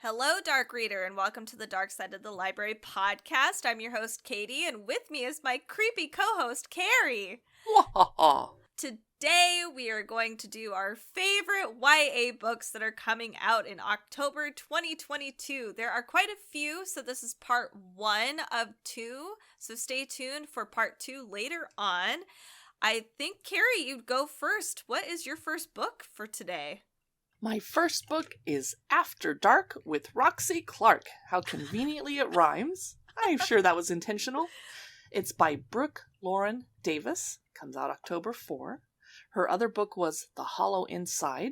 Hello, Dark Reader, and welcome to the Dark Side of the Library podcast. I'm your host, Katie, and with me is my creepy co-host, Kerri. Today, we are going to do our favorite YA books that are coming out in October 2022. There are quite a few, so this is part 1 of 2, so stay tuned for part 2 later on. I think, Kerri, you'd go first. What is your first book for today? My first book is After Dark with Roxie Clark. How conveniently it rhymes. I'm sure that was intentional. It's by Brooke Lauren Davis. Comes out October 4. Her other book was The Hollow Inside.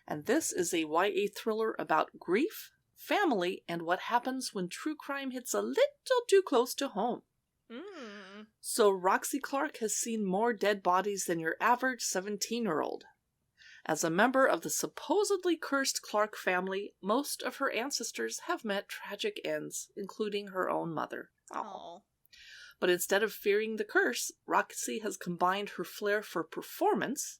And this is a YA thriller about grief, family, and what happens when true crime hits a little too close to home. So Roxie Clark has seen more dead bodies than your average 17-year-old. As a member of the supposedly cursed Clark family, most of her ancestors have met tragic ends, including her own mother. Aww. But instead of fearing the curse, Roxie has combined her flair for performance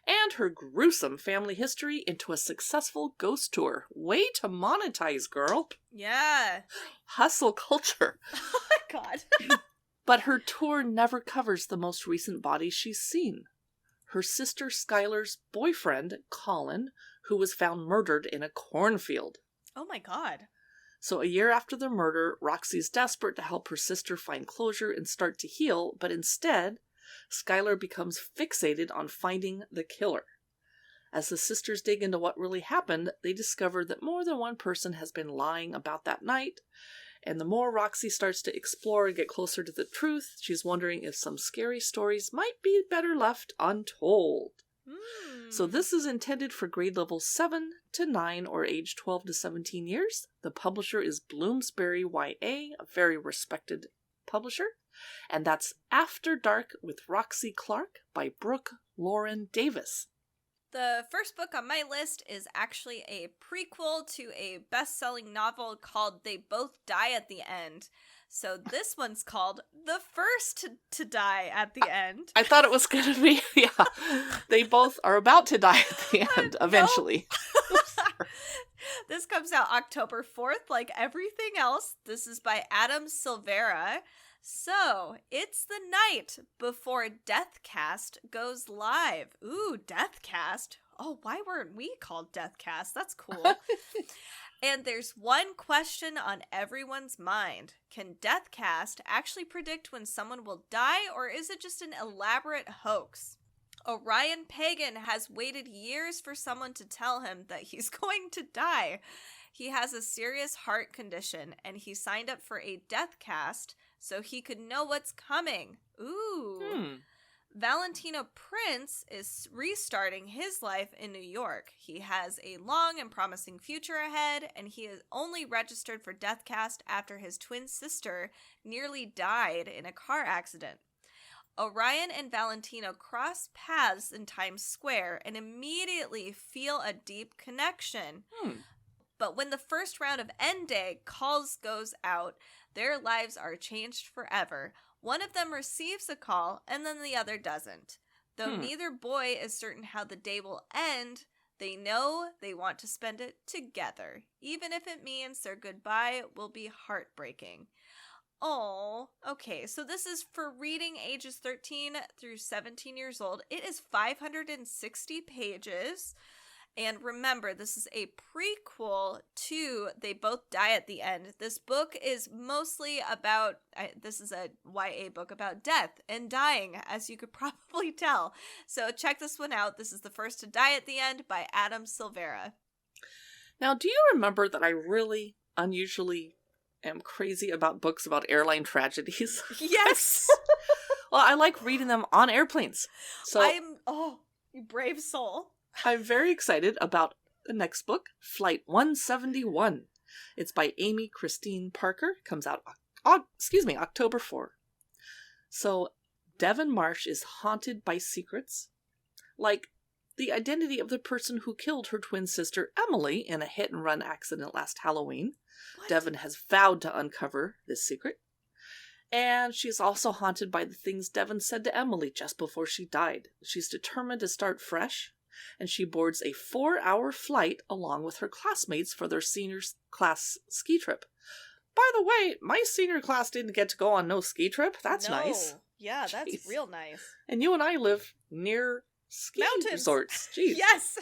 and her gruesome family history into a successful ghost tour. Way to monetize, girl. Yeah. Hustle culture. Oh my god. But her tour never covers the most recent bodies she's seen. Her sister Skylar's boyfriend, Colin, who was found murdered in a cornfield. Oh my god. So a year after the murder, Roxie's desperate to help her sister find closure and start to heal, but instead, Skylar becomes fixated on finding the killer. As the sisters dig into what really happened, they discover that more than one person has been lying about that night, and the more Roxie starts to explore and get closer to the truth, she's wondering if some scary stories might be better left untold. So this is intended for grade levels 7 to 9 or age 12 to 17 years. The publisher is Bloomsbury YA, a very respected publisher. And that's After Dark with Roxie Clark by Brooke Lauren Davis. The first book on my list is actually a prequel to a best-selling novel called They Both Die at the End. So this one's called The First to Die at the End. I thought it was going to be, they both are about to die at the end, eventually. This comes out October 4th, like everything else. This is by Adam Silvera. So, it's the night before Deathcast goes live. Ooh, Deathcast. Oh, why weren't we called Deathcast? That's cool. And there's one question on everyone's mind. Can Deathcast actually predict when someone will die, or is it just an elaborate hoax? Orion Pagan has waited years for someone to tell him that he's going to die. He has a serious heart condition, and he signed up for a Deathcast so he could know what's coming. Ooh. Valentino Prince is restarting his life in New York. He has a long and promising future ahead, and he is only registered for Deathcast after his twin sister nearly died in a car accident. Orion and Valentino cross paths in Times Square and immediately feel a deep connection. But when the first round of End Day calls goes out, their lives are changed forever. One of them receives a call, and then the other doesn't. Though neither boy is certain how the day will end, they know they want to spend it together, even if it means their goodbye will be heartbreaking. Oh, okay, so this is for reading ages 13 through 17 years old. It is 560 pages. And remember, this is a prequel to They Both Die at the End. This book is mostly about, this is a YA book about death and dying, as you could probably tell. So check this one out. This is The First to Die at the End by Adam Silvera. Now, do you remember that I really unusually am crazy about books about airline tragedies? Yes! Well, I like reading them on airplanes. So You brave soul. I'm very excited about the next book, Flight 171. It's by Amy Christine Parker. Comes out, October 4. So, Devon Marsh is haunted by secrets, like the identity of the person who killed her twin sister Emily in a hit-and-run accident last Halloween. What? Devon has vowed to uncover this secret. And she's also haunted by the things Devon said to Emily just before she died. She's determined to start fresh. and she boards a 4-hour flight along with her classmates for their senior class ski trip. By the way, my senior class didn't get to go on no ski trip. That's nice. Yeah, Jeez. that's real nice. And you and I live near ski Mountains. Resorts. Jeez. Yes!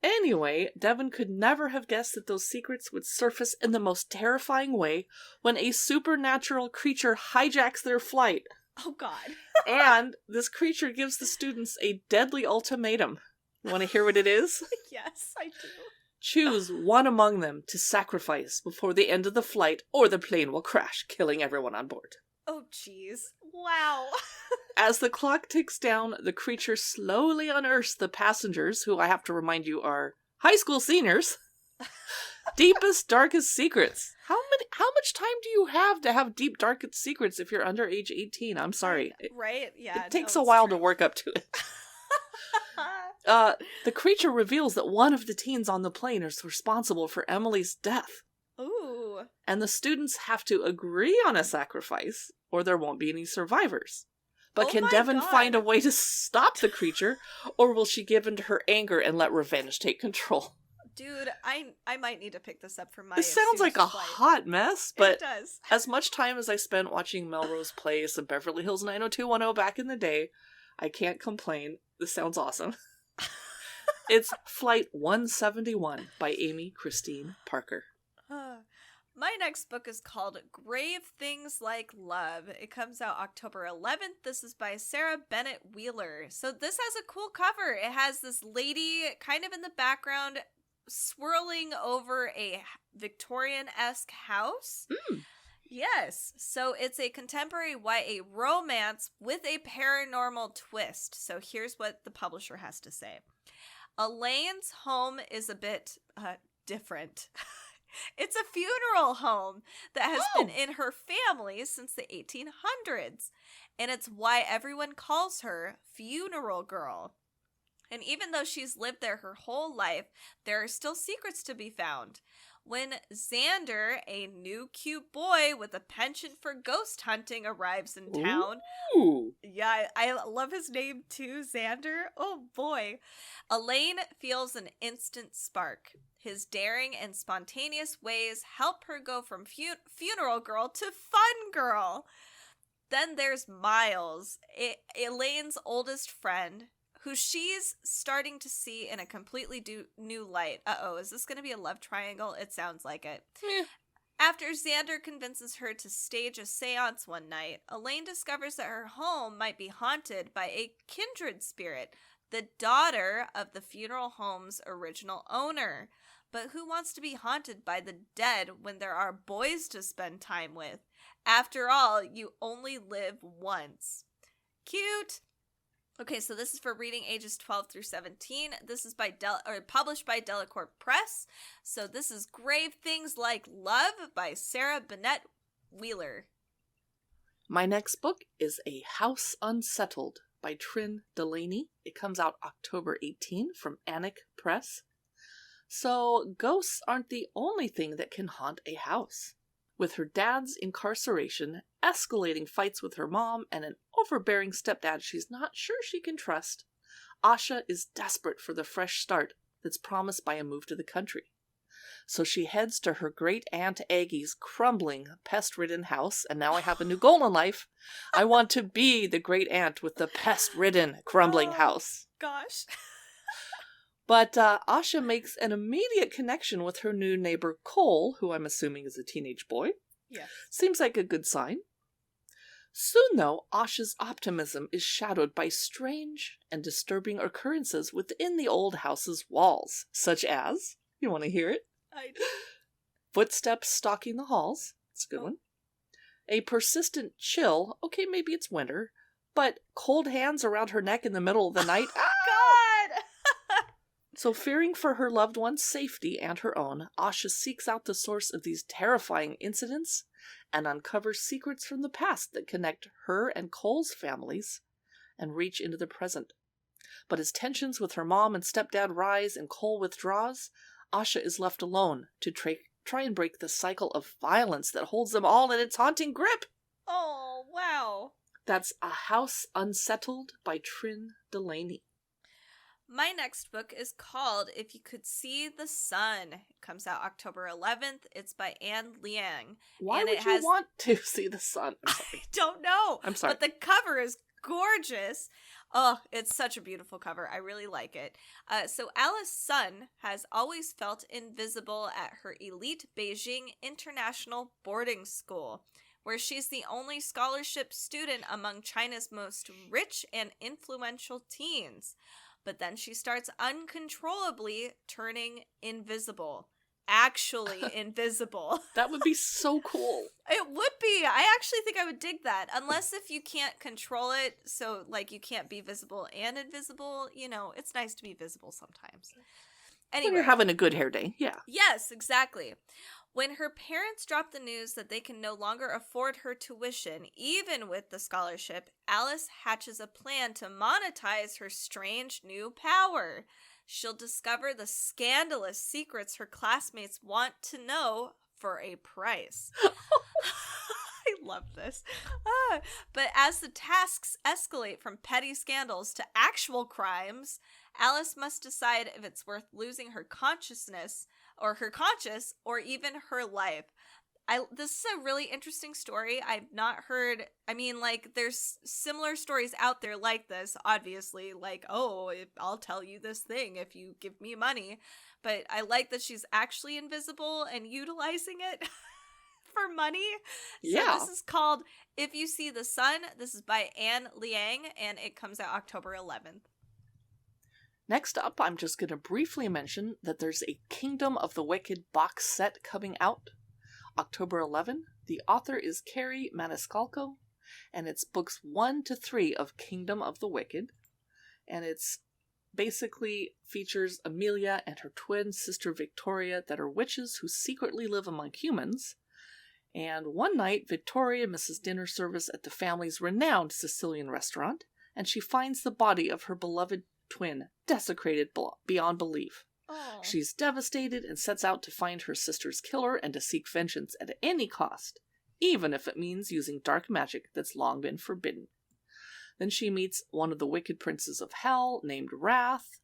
Anyway, Devon could never have guessed that those secrets would surface in the most terrifying way when a supernatural creature hijacks their flight. Oh, God. And this creature gives the students a deadly ultimatum. Want to hear what it is? Yes, I do. Choose one among them to sacrifice before the end of the flight, or the plane will crash, killing everyone on board. Oh, jeez. Wow. As the clock ticks down, the creature slowly unearths the passengers, who I have to remind you are high school seniors, deepest, darkest secrets. How much time do you have deep, darkest secrets if you're under age 18? I'm sorry. Right? Yeah. It takes a while to work up to it. The creature reveals that one of the teens on the plane is responsible for Emily's death. Ooh. And the students have to agree on a sacrifice, or there won't be any survivors. But can Devon find a way to stop the creature, or will she give in to her anger and let revenge take control? Dude, I might need to pick this up for my This sounds like a hot mess, but it does. As much time as I spent watching Melrose Place and Beverly Hills 90210 back in the day, I can't complain. This sounds awesome. It's Flight 171 by Amy Christine Parker. My next book is called Grave Things Like Love. It comes out October 11th. This is by Sara Bennett Wealer. So this has a cool cover. It has this lady kind of in the background swirling over a Victorian-esque house. Mm. Yes. So it's a contemporary YA romance with a paranormal twist. So here's what the publisher has to say. Elaine's home is a bit different. It's a funeral home that has been in her family since the 1800s, and it's why everyone calls her Funeral Girl. And even though she's lived there her whole life, there are still secrets to be found. When Xander, a new cute boy with a penchant for ghost hunting, arrives in town. Ooh. Yeah, I love his name too, Xander. Oh boy. Elaine feels an instant spark. His daring and spontaneous ways help her go from funeral girl to fun girl. Then there's Miles, Elaine's oldest friend, who she's starting to see in a completely new light. Uh-oh, is this going to be a love triangle? It sounds like it. After Xander convinces her to stage a seance one night, Elaine discovers that her home might be haunted by a kindred spirit, the daughter of the funeral home's original owner. But who wants to be haunted by the dead when there are boys to spend time with? After all, you only live once. Cute! Okay, so this is for reading ages 12 through 17. This is by published by Delacorte Press. So this is Grave Things Like Love by Sara Bennett Wealer. My next book is A House Unsettled by Trynne Delaney. It comes out October 18 from Annick Press. So ghosts aren't the only thing that can haunt a house. With her dad's incarceration, escalating fights with her mom, and an overbearing stepdad she's not sure she can trust, Asha is desperate for the fresh start that's promised by a move to the country. So she heads to her great-aunt Aggie's crumbling, pest-ridden house, and now I have a new goal in life. I want to be the great-aunt with the pest-ridden, crumbling house. Gosh. But Asha makes an immediate connection with her new neighbor Cole, who I'm assuming is a teenage boy. Yes. Seems like a good sign. Soon, though, Asha's optimism is shadowed by strange and disturbing occurrences within the old house's walls, such as, you want to hear it? I do. Footsteps stalking the halls. It's a good one. A persistent chill. Okay, maybe it's winter, but cold hands around her neck in the middle of the night. God! So fearing for her loved one's safety and her own, Asha seeks out the source of these terrifying incidents and uncovers secrets from the past that connect her and Cole's families and reach into the present. But as tensions with her mom and stepdad rise and Cole withdraws, Asha is left alone to try and break the cycle of violence that holds them all in its haunting grip. Oh, wow. That's A House Unsettled by Trynne Delaney. My next book is called If You Could See the Sun. It comes out October 11th. It's by Ann Liang. Why and would you want to see the sun? I don't know. I'm sorry. But the cover is gorgeous. Oh, it's such a beautiful cover. I really like it. So Alice Sun has always felt invisible at her elite Beijing International Boarding School, where she's the only scholarship student among China's most rich and influential teens. But then she starts uncontrollably turning invisible. Actually invisible. That would be so cool. It would be. I actually think I would dig that. Unless if you can't control it, so like you can't be visible and invisible, you know, it's nice to be visible sometimes. Anyway. When you're having a good hair day, yeah. Yes, exactly. When her parents drop the news that they can no longer afford her tuition, even with the scholarship, Alice hatches a plan to monetize her strange new power. She'll discover the scandalous secrets her classmates want to know for a price. I love this. But as the tasks escalate from petty scandals to actual crimes, Alice must decide if it's worth losing her consciousness or her conscience or even her life. This is a really interesting story. I've not heard, I mean, like, there's similar stories out there like this, obviously, like, oh, I'll tell you this thing if you give me money. But I like that she's actually invisible and utilizing it for money. Yeah. So this is called If You See the Sun. This is by Ann Liang, and it comes out October 11th. Next up, I'm just going to briefly mention that there's a Kingdom of the Wicked box set coming out October 11. The author is Kerri Maniscalco, and it's books 1 to 3 of Kingdom of the Wicked. And it's basically features Amelia and her twin sister Victoria that are witches who secretly live among humans. And one night, Victoria misses dinner service at the family's renowned Sicilian restaurant, and she finds the body of her beloved twin desecrated beyond belief. Oh. She's devastated and sets out to find her sister's killer and to seek vengeance at any cost, even if it means using dark magic that's long been forbidden. Then she meets one of the wicked princes of hell named Wrath,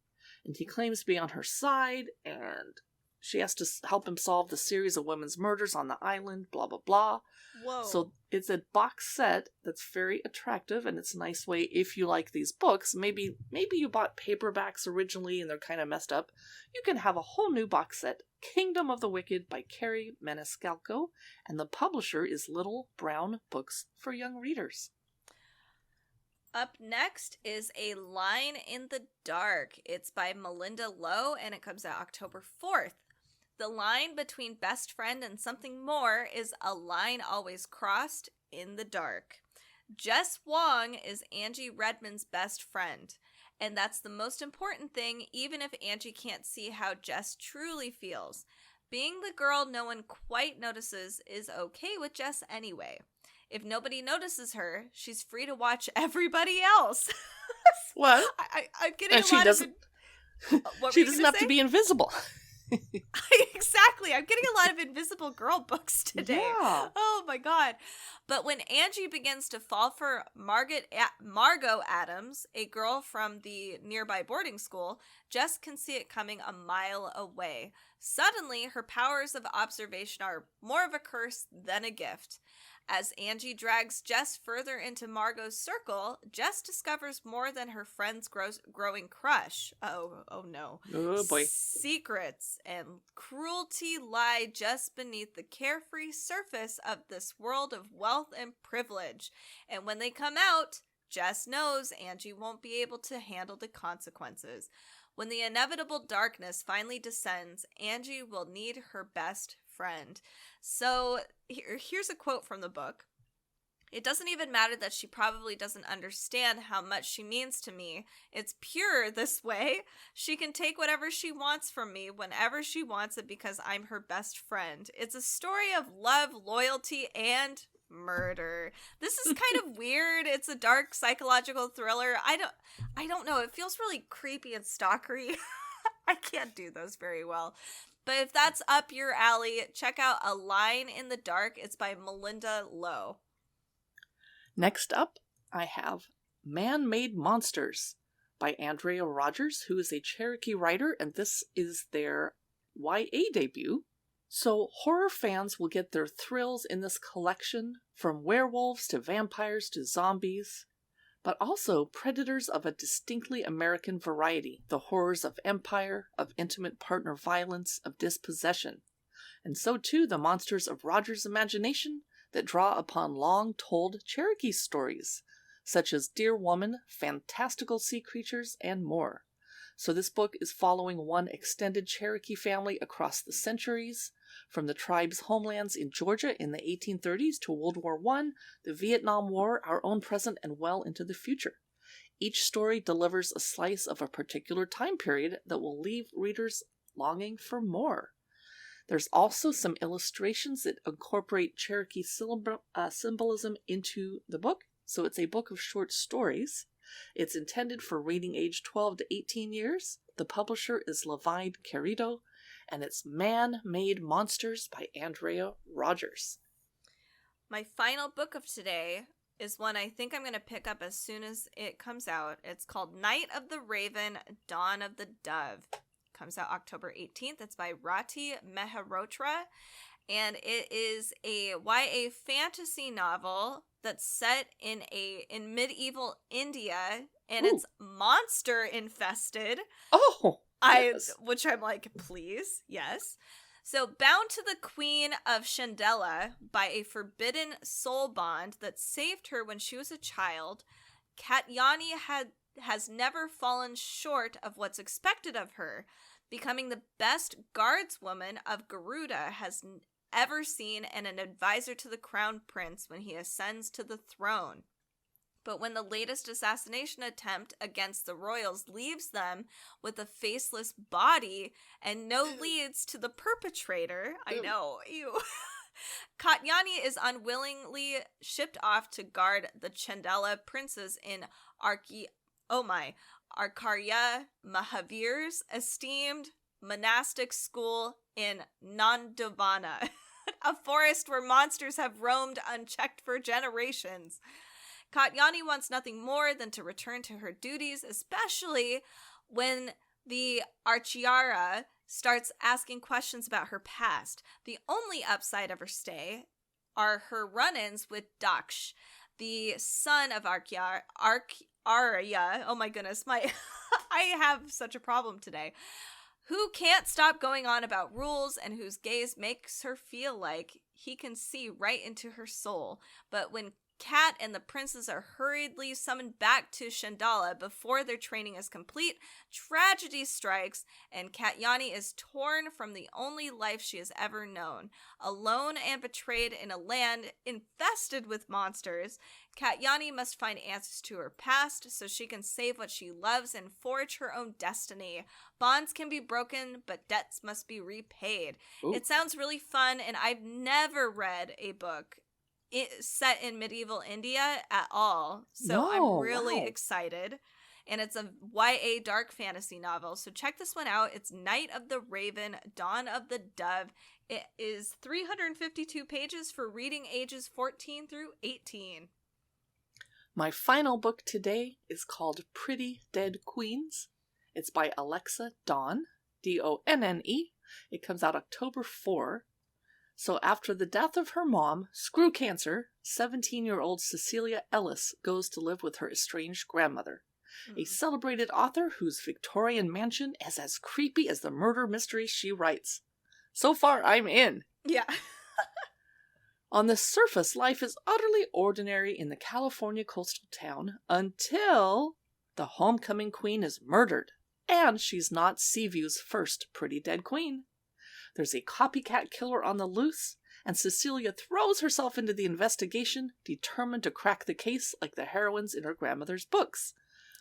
and he claims to be on her side, and she has to help him solve the series of women's murders on the island, blah blah blah. Whoa. So it's a box set that's very attractive, and it's a nice way, if you like these books, maybe you bought paperbacks originally and they're kind of messed up, you can have a whole new box set, Kingdom of the Wicked by Kerri Maniscalco, and the publisher is Little Brown Books for Young Readers. Up next is A Line in the Dark. It's by Malinda Lo, and it comes out October 4th. The line between best friend and something more is a line always crossed in the dark. Jess Wong is Angie Redmond's best friend, and that's the most important thing, even if Angie can't see how Jess truly feels. Being the girl no one quite notices is okay with Jess anyway. If nobody notices her, she's free to watch everybody else. What? I'm getting and a she lot doesn't, of... She doesn't have to be invisible. Exactly. I'm getting a lot of invisible girl books today. Yeah. Oh my god. But when Angie begins to fall for Margot Adams, a girl from the nearby boarding school, Jess can see it coming a mile away. Suddenly, her powers of observation are more of a curse than a gift. As Angie drags Jess further into Margot's circle, Jess discovers more than her friend's growing crush. Oh no. Oh boy. Secrets and cruelty lie just beneath the carefree surface of this world of wealth and privilege. And when they come out, Jess knows Angie won't be able to handle the consequences. When the inevitable darkness finally descends, Angie will need her best friend. So here's a quote from the book. It doesn't even matter that she probably doesn't understand how much she means to me. It's pure this way. She can take whatever she wants from me whenever she wants it because I'm her best friend. It's a story of love, loyalty, and murder. This is kind of weird. It's a dark psychological thriller. I don't know. It feels really creepy and stalkery. I can't do those very well. But if that's up your alley, check out A Line in the Dark. It's by Malinda Lo. Next up, I have Man-Made Monsters by Andrea Rogers, who is a Cherokee writer, and this is their YA debut. So horror fans will get their thrills in this collection, from werewolves to vampires to zombies, but also predators of a distinctly American variety, the horrors of empire, of intimate partner violence, of dispossession, and so too the monsters of Rogers' imagination that draw upon long-told Cherokee stories, such as Dear Woman, fantastical sea creatures, and more. So this book is following one extended Cherokee family across the centuries, from the tribe's homelands in Georgia in the 1830s to World War I, the Vietnam War, our own present, and well into the future. Each story delivers a slice of a particular time period that will leave readers longing for more. There's also some illustrations that incorporate Cherokee symbolism into the book, so it's a book of short stories. It's intended for reading age 12 to 18 years. The publisher is Levine Querido, and it's Man-Made Monsters by Andrea Rogers. My final book of today is one I think I'm going to pick up as soon as it comes out. It's called Night of the Raven, Dawn of the Dove. Comes out October 18th. It's by Rati Mehrotra, and it is a YA fantasy novel that's set in medieval India, and it's monster infested. Oh, yes. Which I'm like, please, yes. So, bound to the Queen of Shandela by a forbidden soul bond that saved her when she was a child, Katyani has never fallen short of what's expected of her, becoming the best guardswoman of Garuda has ever seen and an advisor to the crown prince when he ascends to the throne. But when the latest assassination attempt against the royals leaves them with a faceless body and no leads to the perpetrator, I know, ew. Katyani is unwillingly shipped off to guard the Chandela princes in Arkarya Mahavir's esteemed monastic school in Nandavana, a forest where monsters have roamed unchecked for generations. Katyani wants nothing more than to return to her duties, especially when the Archiara starts asking questions about her past. The only upside of her stay are her run-ins with Daksh, the son of Arya. Oh my goodness, I have such a problem today. Who can't stop going on about rules and whose gaze makes her feel like he can see right into her soul. But when Kat and the princes are hurriedly summoned back to Shandala before their training is complete, tragedy strikes, and Katyani is torn from the only life she has ever known. Alone and betrayed in a land infested with monsters, Katyani must find answers to her past so she can save what she loves and forge her own destiny. Bonds can be broken, but debts must be repaid. Ooh. It sounds really fun, and I've never read a book set in medieval India at all, so I'm really excited. And it's a YA dark fantasy novel, so check this one out. It's Night of the Raven, Dawn of the Dove. It is 352 pages for reading ages 14 through 18. My final book today is called Pretty Dead Queens. It's by Alexa Donne, Donne. It comes out October 4. So after the death of her mom, screw cancer, 17-year-old Cecilia Ellis goes to live with her estranged grandmother, a celebrated author whose Victorian mansion is as creepy as the murder mysteries she writes. So far, I'm in. Yeah. On the surface, life is utterly ordinary in the California coastal town until the homecoming queen is murdered, and she's not Seaview's first pretty dead queen. There's a copycat killer on the loose, and Cecilia throws herself into the investigation, determined to crack the case like the heroines in her grandmother's books.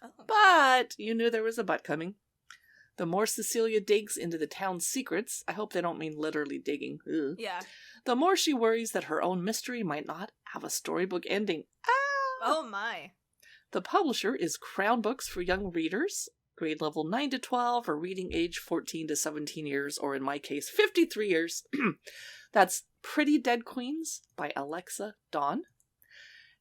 Oh. But you knew there was a but coming. The more Cecilia digs into the town's secrets, I hope they don't mean literally digging, yeah, the more she worries that her own mystery might not have a storybook ending. Oh my. The publisher is Crown Books for young readers, grade level 9 to 12, or reading age 14 to 17 years, or in my case, 53 years. That's Pretty Dead Queens by Alexa Donne.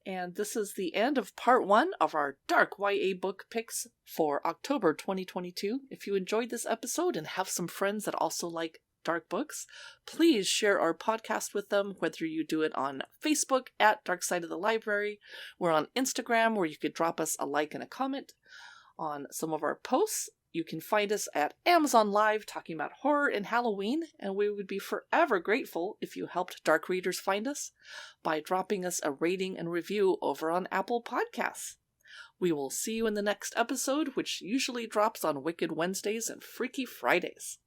And this is the end of part 1 of our dark YA book picks for October 2022. If you enjoyed this episode and have some friends that also like dark books, please share our podcast with them, whether you do it on Facebook at Dark Side of the Library. We're on Instagram, where you could drop us a like and a comment on some of our posts. You can find us at Amazon Live talking about horror and Halloween, and we would be forever grateful if you helped dark readers find us by dropping us a rating and review over on Apple Podcasts. We will see you in the next episode, which usually drops on Wicked Wednesdays and Freaky Fridays.